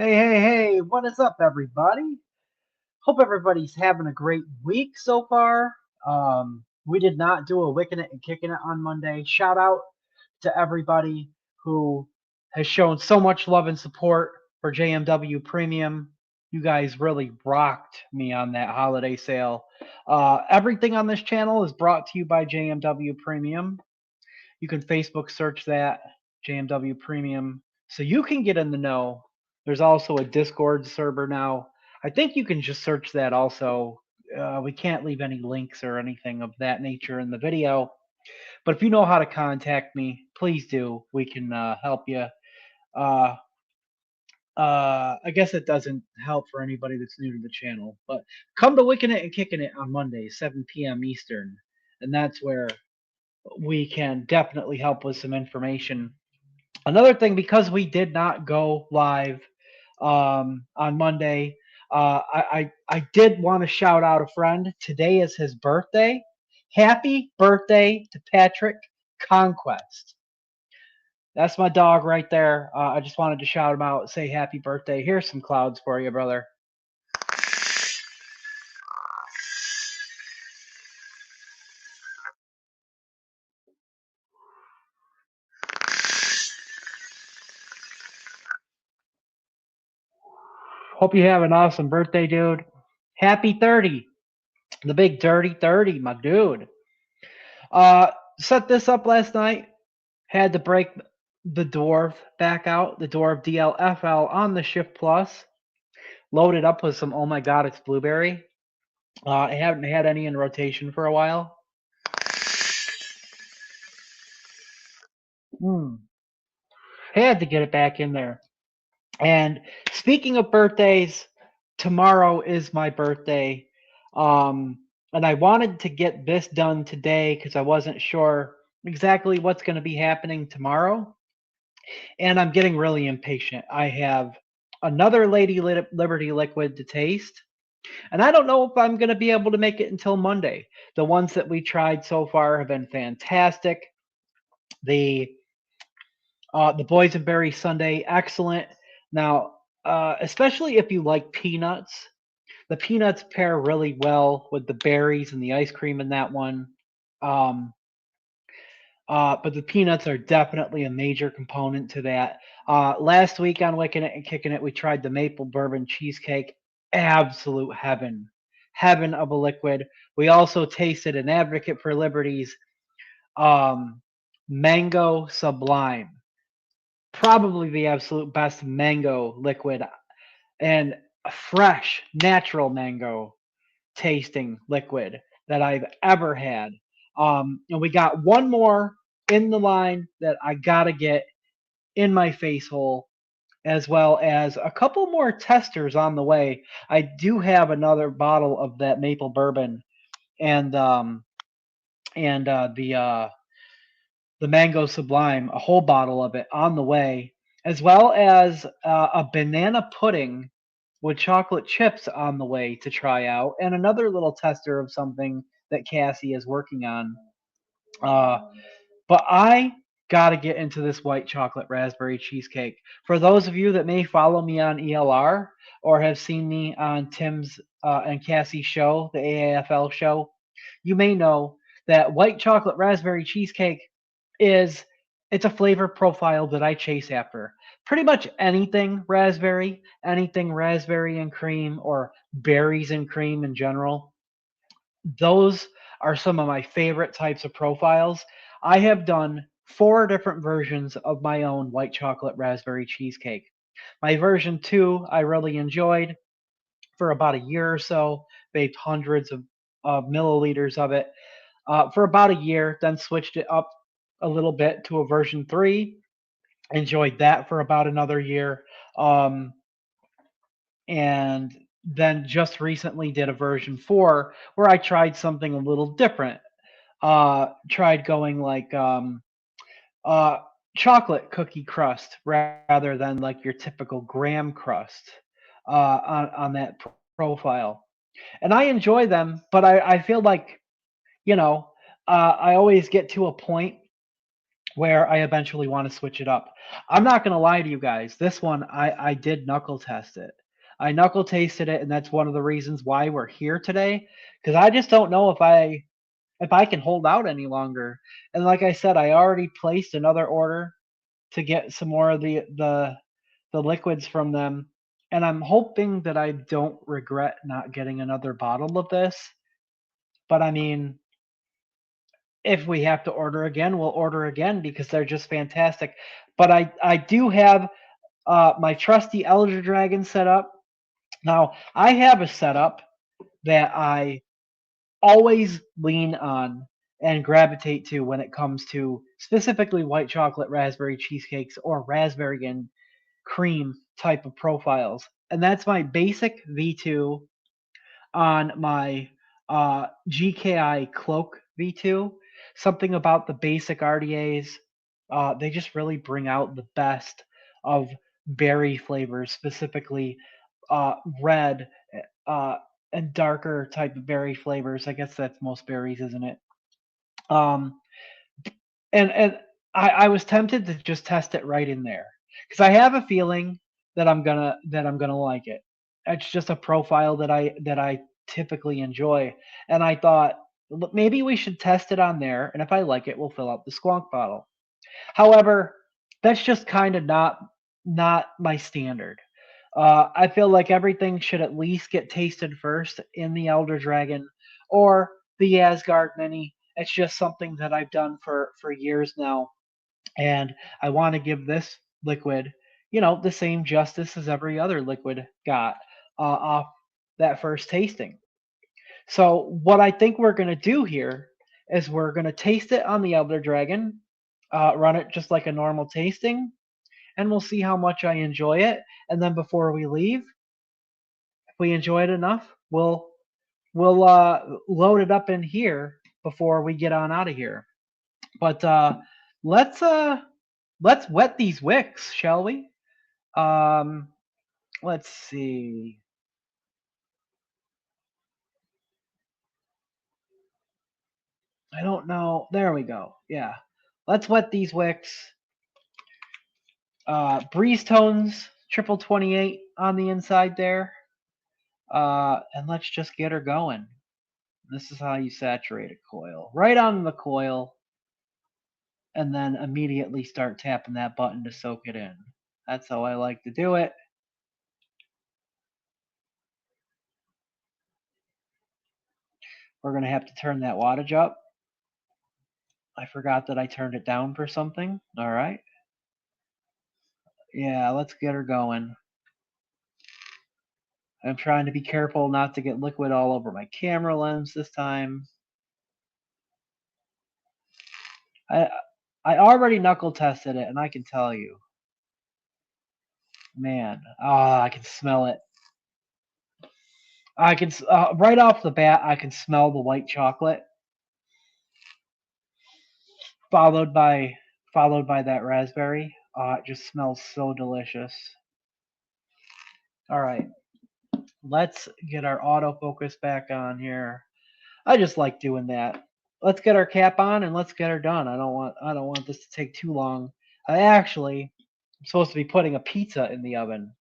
Hey, what is up, everybody? Hope everybody's having a great week so far. We did not do a Wicking It and Kicking It on Monday. Shout out to everybody who has shown so much love and support for JMW Premium. You guys really rocked me on that holiday sale. Everything on this channel is brought to you by JMW Premium. You can Facebook search that, JMW Premium, so you can get in the know. There's also a Discord server now. I think you can just search that also. We can't leave any links or anything of that nature in the video. But if you know how to contact me, please do. We can help you. Uh, I guess it doesn't help for anybody that's new to the channel. But come to Wicking It and Kicking It on Monday, 7 p.m. Eastern. And that's where we can definitely help with some information. Another thing, because we did not go live on Monday, I did want to shout out a friend. Today is his birthday. Happy birthday to Patrick Conquest. That's my dog right there. I just wanted to shout him out, say happy birthday. Here's some clouds for you, brother. Hope you have an awesome birthday, dude. Happy 30. The big dirty 30, my dude. Set this up last night. Had to break the dwarf back out, the dwarf DLFL on the Shift Plus. Loaded up with some, oh my god, it's blueberry. I haven't had any in rotation for a while. Mm. Had to get it back in there. And speaking of birthdays, tomorrow is my birthday. And I wanted to get this done today because I wasn't sure exactly what's going to be happening tomorrow. And I'm getting really impatient. I have another Lady Liberty liquid to taste, and I don't know if I'm going to be able to make it until Monday. The ones that we tried so far have been fantastic. The the boysenberry sundae, excellent. Now, especially if you like peanuts, the peanuts pair really well with the berries and the ice cream in that one. Um, but the peanuts are definitely a major component to that. Last week on Wicking It and Kicking It, we tried the maple bourbon cheesecake. Absolute heaven. Heaven of a liquid. We also tasted an Advocate for Liberty's um, mango sublime. Probably the absolute best mango liquid and a fresh, natural mango tasting liquid that I've ever had. And we got one more in the line that I gotta get in my face hole, as well as a couple more testers on the way. I do have another bottle of that maple bourbon and the mango sublime, a whole bottle of it on the way, as well as a banana pudding with chocolate chips on the way to try out, and another little tester of something that Cassie is working on. Uh, but I got to get into this white chocolate raspberry cheesecake. For those of you that may follow me on ELR or have seen me on Tim's and Cassie's show, the AAFL show, you may know that white chocolate raspberry cheesecake is it's a flavor profile that I chase after. Pretty much anything raspberry and cream or berries and cream in general. Those are some of my favorite types of profiles. I have done 4 different versions of my own white chocolate raspberry cheesecake. My version 2 I really enjoyed for about a year or so, baked hundreds of milliliters of it for about a year, then switched it up a little bit to a version 3. Enjoyed that for about another year. Um, and then just recently did a version 4 where I tried something a little different. Tried going like uh, chocolate cookie crust rather than like your typical graham crust on that profile. And I enjoy them, but I feel like, you know, I always get to a point where I eventually want to switch it up. I'm not going to lie to you guys. This one, I did knuckle test it. I knuckle tasted it, and that's one of the reasons why we're here today. Because I just don't know if I can hold out any longer. And like I said, I already placed another order to get some more of the liquids from them. And I'm hoping that I don't regret not getting another bottle of this. But I mean, if we have to order again, we'll order again because they're just fantastic. But I do have my trusty Elder Dragon set up. Now, I have a setup that I always lean on and gravitate to when it comes to specifically white chocolate raspberry cheesecakes or raspberry and cream type of profiles. And that's my basic V2 on my GKI Cloak V2. Something about the basic RDAs, they just really bring out the best of berry flavors, specifically red uh, and darker type of berry flavors. I guess that's most berries, isn't it? Um, and I was tempted to just test it right in there because I have a feeling that I'm gonna like it. It's just a profile that I typically enjoy, and I thought maybe we should test it on there, and if I like it, we'll fill up the squonk bottle. However, that's just kind of not my standard. I feel like everything should at least get tasted first in the Elder Dragon or the Asgard Mini. It's just something that I've done for years now, and I want to give this liquid, the same justice as every other liquid got off that first tasting. So what I think we're gonna do here is we're gonna taste it on the Elder Dragon, run it just like a normal tasting, and we'll see how much I enjoy it. And then before we leave, if we enjoy it enough, we'll load it up in here before we get on out of here. But let's uh, let's wet these wicks, shall we? Um, let's see. I don't know. There we go. Yeah, let's wet these wicks. Breeze tones, triple 28 on the inside there. And let's just get her going. This is how you saturate a coil. Right on the coil, and then immediately start tapping that button to soak it in. That's how I like to do it. We're going to have to turn that wattage up. I forgot that I turned it down for something. All right. Yeah, let's get her going. I'm trying to be careful not to get liquid all over my camera lens this time. I I already knuckle tested it, and I can tell you, man, I can smell it. I can right off the bat, I can smell the white chocolate, followed by followed by that raspberry. It just smells so delicious. All right, let's get our autofocus back on here. I just like doing that. Let's get our cap on and let's get her done. I don't want this to take too long. I'm supposed to be putting a pizza in the oven,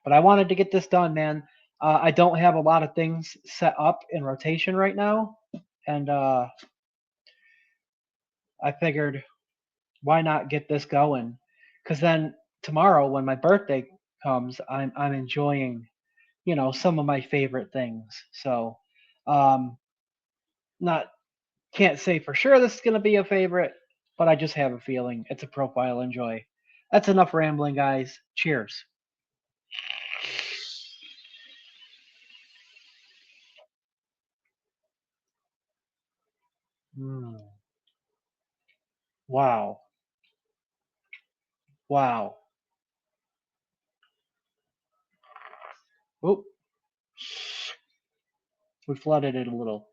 but I wanted to get this done, man. I don't have a lot of things set up in rotation right now, and I figured why not get this going? Because then tomorrow, when my birthday comes, I'm enjoying, some of my favorite things. So, um, not can't say for sure this is gonna be a favorite, but I just have a feeling it's a profile enjoy. That's enough rambling, guys. Cheers. Mm, wow, wow. Oop, we flooded it a little.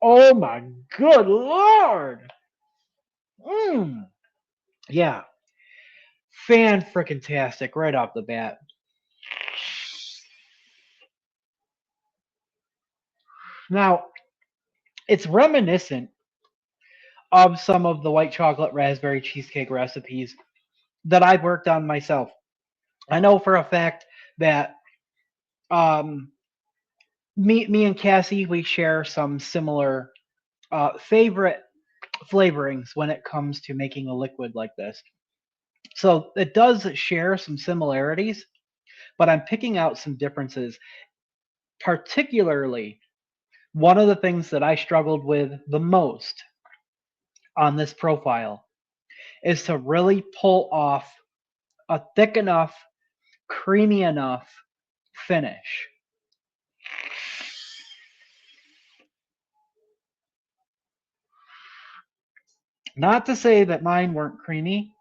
Oh my good lord. Mm. Yeah, Fan-frickin-tastic right off the bat. Now, it's reminiscent of some of the white chocolate raspberry cheesecake recipes that I've worked on myself. I know for a fact that um, me and Cassie, we share some similar favorite flavorings when it comes to making a liquid like this. So it does share some similarities, but I'm picking out some differences. Particularly, one of the things that I struggled with the most on this profile is to really pull off a thick enough, creamy enough finish. Not to say that mine weren't creamy,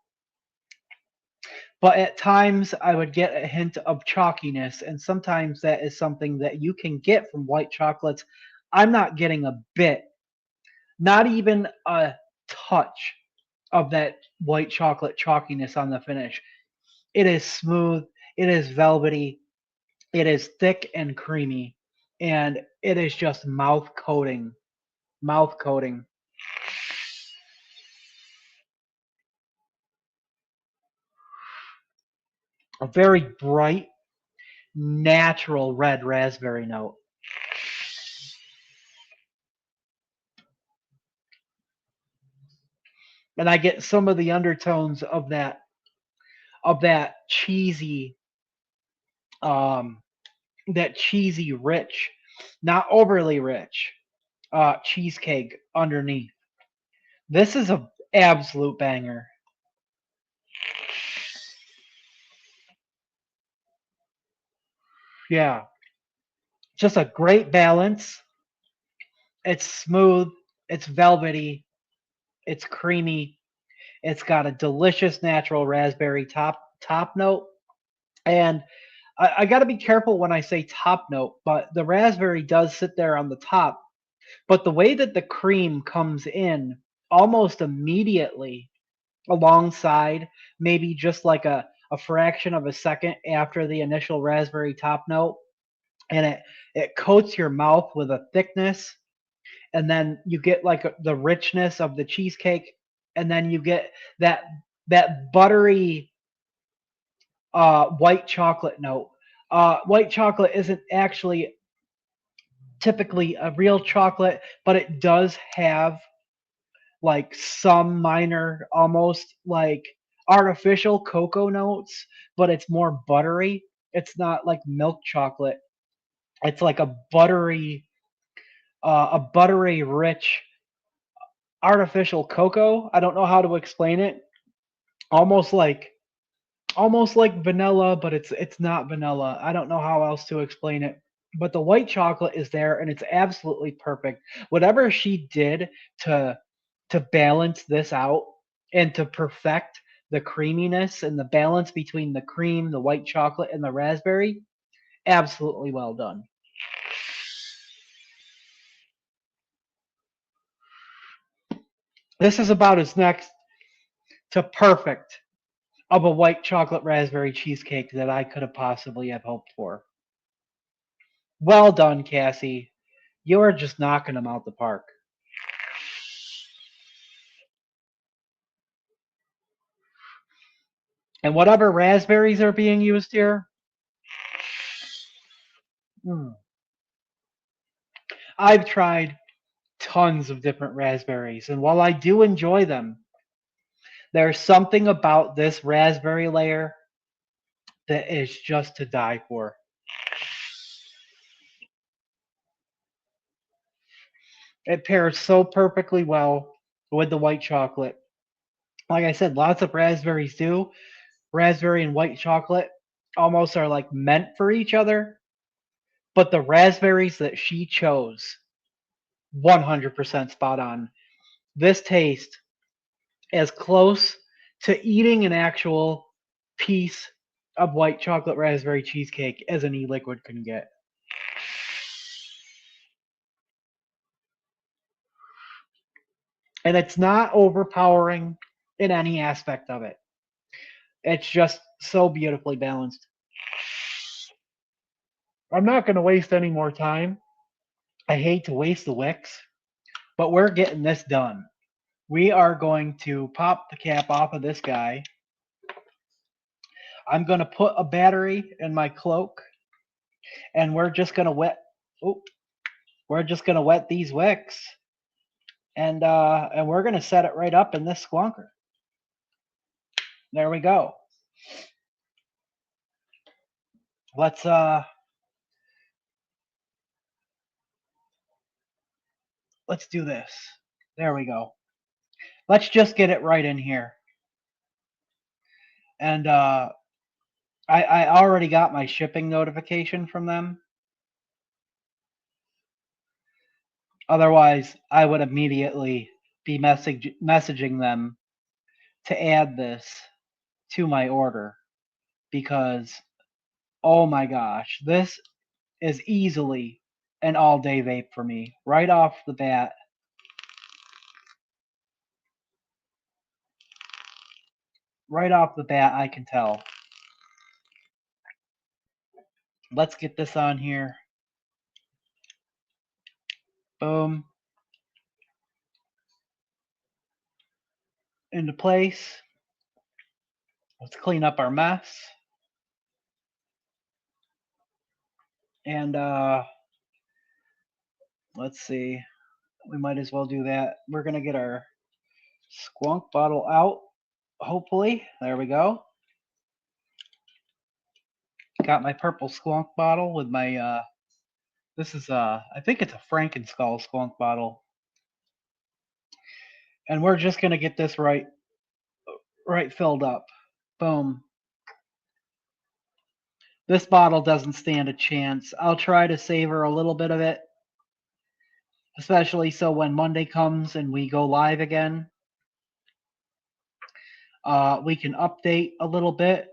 but at times I would get a hint of chalkiness, and sometimes that is something that you can get from white chocolates. I'm not getting a bit, not even a touch of that white chocolate chalkiness on the finish. It is smooth, it is velvety, it is thick and creamy, and it is just mouth coating. Mouth coating. A very bright, natural red raspberry note. And I get some of the undertones of um that cheesy rich, not overly rich, cheesecake underneath. This is a absolute banger. Yeah, just a great balance. It's smooth, it's velvety, it's creamy. It's got a delicious natural raspberry top note, and I got to be careful when I say top note, but the raspberry does sit there on the top. But the way that the cream comes in almost immediately alongside, maybe just like a fraction of a second after the initial raspberry top note, and it coats your mouth with a thickness, and then you get like the richness of the cheesecake, and then you get that that buttery white chocolate note. White chocolate isn't actually typically a real chocolate, but it does have like some minor, almost like artificial cocoa notes, but it's more buttery. It's not like milk chocolate. It's like a buttery rich artificial cocoa. I don't know how to explain it. Almost like almost like vanilla, but it's not vanilla. I don't know how else to explain it. But the white chocolate is there and it's absolutely perfect. Whatever she did to balance this out and to perfect the creaminess and the balance between the cream, the white chocolate and the raspberry, absolutely well done. This is about as next to perfect of a white chocolate raspberry cheesecake that I could have possibly have hoped for. Well done, Cassie. You are just knocking them out the park. And whatever raspberries are being used here, mm, I've tried tons of different raspberries. And while I do enjoy them, there's something about this raspberry layer that is just to die for. It pairs so perfectly well with the white chocolate. Like I said, lots of raspberries do. Raspberry and white chocolate almost are like meant for each other. But the raspberries that she chose, 100% spot on. This taste as close to eating an actual piece of white chocolate raspberry cheesecake as an e-liquid can get. And it's not overpowering in any aspect of it. It's just so beautifully balanced. I'm not going to waste any more time. I hate to waste the wicks, but we're getting this done. We are going to pop the cap off of this guy. I'm going to put a battery in my cloak, and we're just going to wet. Oh, we're just going to wet these wicks, and we're going to set it right up in this squonker. There we go. Let's do this. There we go. Let's just get it right in here. And I already got my shipping notification from them. Otherwise, I would immediately be messaging them to add this to my order, because oh my gosh, this is easily an all-day vape for me right off the bat. Right off the bat, I can tell. Let's get this on here. Boom. Into place. Let's clean up our mess. And let's see. We might as well do that. We're going to get our squonk bottle out, hopefully. There we go. Got my purple squonk bottle with my, this is, I think it's a Frankenskull squonk bottle. And we're just going to get this right filled up. Boom. This bottle doesn't stand a chance. I'll try to savor a little bit of it, especially so when Monday comes and we go live again, we can update a little bit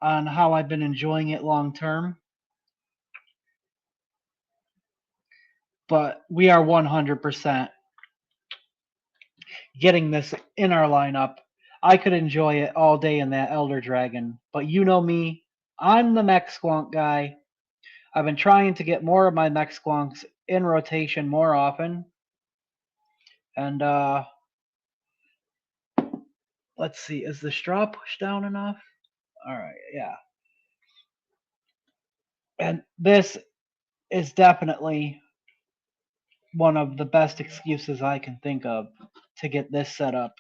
on how I've been enjoying it long term. But we are 100% getting this in our lineup. I could enjoy it all day in that Elder Dragon, but you know me, I'm the mech squonk guy. I've been trying to get more of my mech squonks in rotation more often. And let's see, is the straw pushed down enough? All right, yeah. And this is definitely one of the best excuses I can think of to get this set up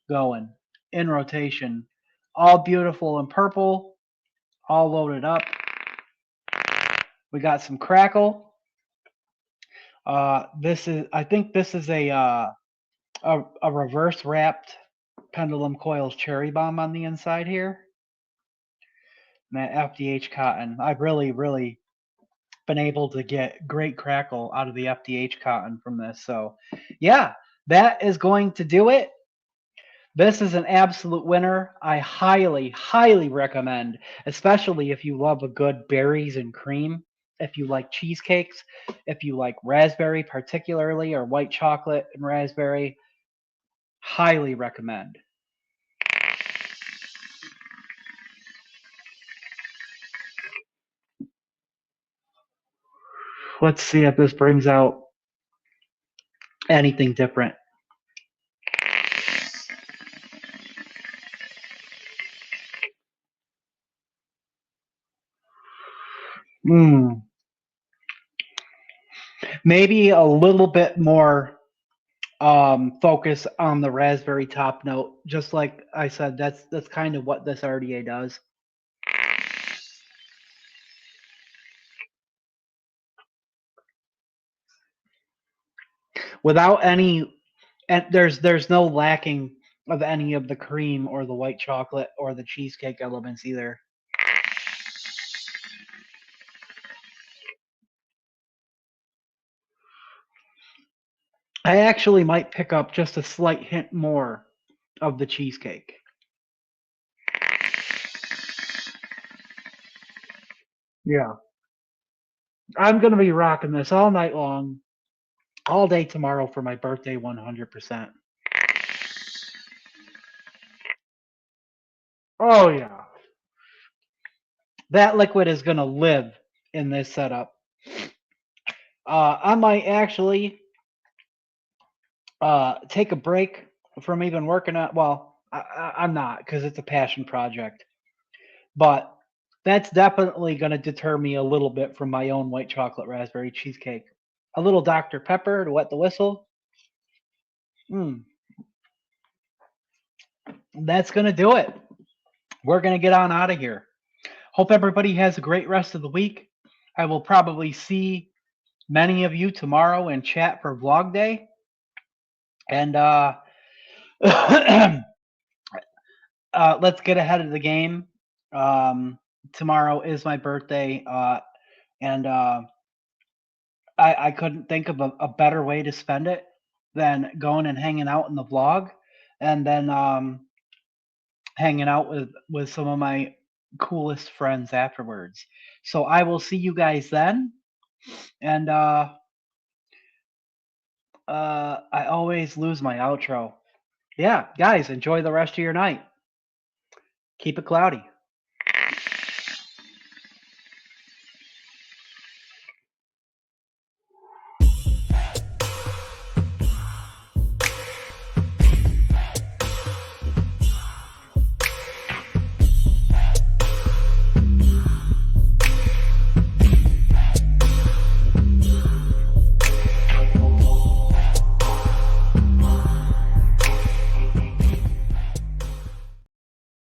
going in rotation. All beautiful and purple, all loaded up. We got some crackle. This is, I think this is a reverse wrapped Pendulum Coils cherry bomb on the inside here. And that FDH cotton. I've really been able to get great crackle out of the FDH cotton from this. So yeah, that is going to do it. This is an absolute winner. I highly recommend, especially if you love a good berries and cream, if you like cheesecakes, if you like raspberry particularly, or white chocolate and raspberry, highly recommend. Let's see if this brings out anything different. Maybe a little bit more focus on the raspberry top note. Just like I said, that's kind of what this RDA does. Without any, and there's no lacking of any of the cream or the white chocolate or the cheesecake elements either. I actually might pick up just a slight hint more of the cheesecake. Yeah. I'm going to be rocking this all night long, all day tomorrow for my birthday 100%. Oh yeah. That liquid is gonna live in this setup. I might actually take a break from even working on. Well, I'm not because it's a passion project, but that's definitely going to deter me a little bit from my own white chocolate raspberry cheesecake. A little Dr. Pepper to wet the whistle. Mm, that's going to do it. We're going to get on out of here. Hope everybody has a great rest of the week. I will probably see many of you tomorrow in chat for vlog day. And let's get ahead of the game. Tomorrow is my birthday, and I couldn't think of a better way to spend it than going and hanging out in the vlog, and then hanging out with some of my coolest friends afterwards. So I will see you guys then, and I always lose my outro. Yeah, guys, enjoy the rest of your night. Keep it cloudy.